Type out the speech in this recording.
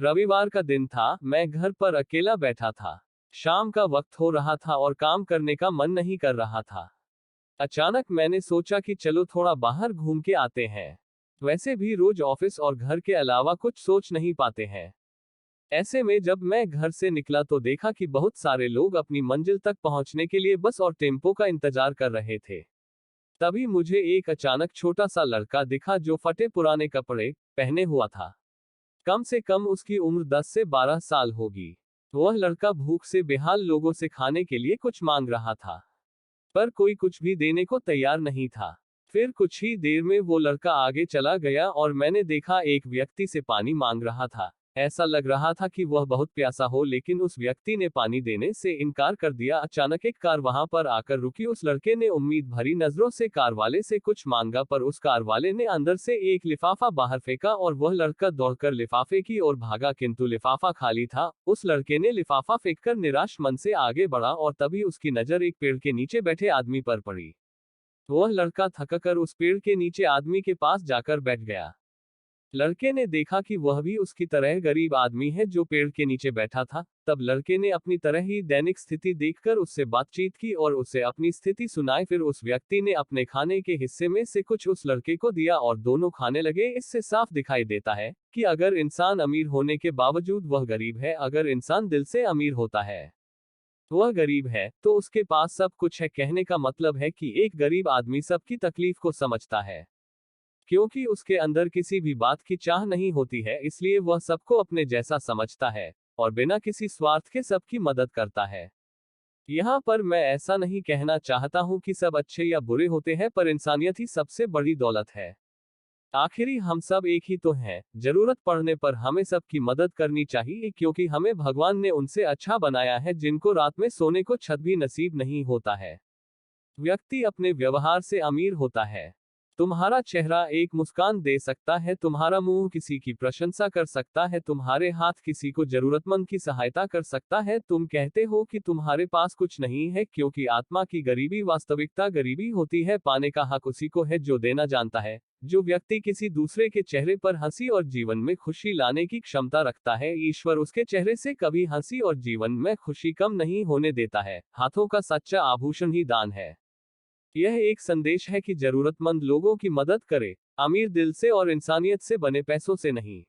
रविवार का दिन था, मैं घर पर अकेला बैठा था। शाम का वक्त हो रहा था और काम करने का मन नहीं कर रहा था। अचानक मैंने सोचा कि चलो थोड़ा बाहर घूम के आते हैं। वैसे भी रोज ऑफिस और घर के अलावा कुछ सोच नहीं पाते हैं। ऐसे में जब मैं घर से निकला तो देखा कि बहुत सारे लोग अपनी मंजिल तक पहुंचने के लिए बस और टेम्पो का इंतजार कर रहे थे। तभी मुझे एक अचानक छोटा सा लड़का दिखा जो फटे पुराने कपड़े पहने हुआ था। कम से कम उसकी उम्र 10 से 12 साल होगी। वह लड़का भूख से बेहाल लोगों से खाने के लिए कुछ मांग रहा था, पर कोई कुछ भी देने को तैयार नहीं था। फिर कुछ ही देर में वो लड़का आगे चला गया और मैंने देखा एक व्यक्ति से पानी मांग रहा था। ऐसा लग रहा था कि वह बहुत प्यासा हो, लेकिन उस व्यक्ति ने पानी देने से इनकार कर दिया। अचानक एक कार वहां पर आकर रुकी। उस लड़के ने उम्मीद भरी नजरों से कार वाले से कुछ मांगा, पर उस कार वाले ने अंदर से एक लिफाफा बाहर फेंका और वह लड़का दौड़कर लिफाफे की ओर भागा, किंतु लिफाफा खाली था। उस लड़के ने लिफाफा फेंककर निराश मन से आगे बढ़ा और तभी उसकी नजर एक पेड़ के नीचे बैठे आदमी पर पड़ी। वह लड़का थककर उस पेड़ के नीचे आदमी के पास जाकर बैठ गया। लड़के ने देखा कि वह भी उसकी तरह गरीब आदमी है जो पेड़ के नीचे बैठा था। तब लड़के ने अपनी तरह ही दैनिक स्थिति देखकर उससे बातचीत की और उसे अपनी स्थिति सुनाई। फिर उस व्यक्ति ने अपने खाने के हिस्से में से कुछ उस लड़के को दिया और दोनों खाने लगे। इससे साफ दिखाई देता है कि अगर इंसान अमीर होने के बावजूद वह गरीब है, अगर इंसान दिल से अमीर होता है वह गरीब है, तो उसके पास सब कुछ है। कहने का मतलब है कि एक गरीब आदमी सबकी तकलीफ को समझता है, क्योंकि उसके अंदर किसी भी बात की चाह नहीं होती है, इसलिए वह सबको अपने जैसा समझता है और बिना किसी स्वार्थ के सबकी मदद करता है। यहाँ पर मैं ऐसा नहीं कहना चाहता हूँ कि सब अच्छे या बुरे होते हैं, पर इंसानियत ही सबसे बड़ी दौलत है। आखिरी हम सब एक ही तो हैं। जरूरत पड़ने पर हमें सबकी मदद करनी चाहिए, क्योंकि हमें भगवान ने उनसे अच्छा बनाया है जिनको रात में सोने को छत भी नसीब नहीं होता है। व्यक्ति अपने व्यवहार से अमीर होता है। तुम्हारा चेहरा एक मुस्कान दे सकता है, तुम्हारा मुंह किसी की प्रशंसा कर सकता है, तुम्हारे हाथ किसी को जरूरतमंद की सहायता कर सकता है। तुम कहते हो कि तुम्हारे पास कुछ नहीं है, क्योंकि आत्मा की गरीबी वास्तविकता गरीबी होती है। पाने का हक उसी को है जो देना जानता है। जो व्यक्ति किसी दूसरे के चेहरे पर हंसी और जीवन में खुशी लाने की क्षमता रखता है, ईश्वर उसके चेहरे से कभी हंसी और जीवन में खुशी कम नहीं होने देता है। हाथों का सच्चा आभूषण ही दान है। यह एक संदेश है कि जरूरतमंद लोगों की मदद करें, अमीर दिल से और इंसानियत से बने पैसों से नहीं।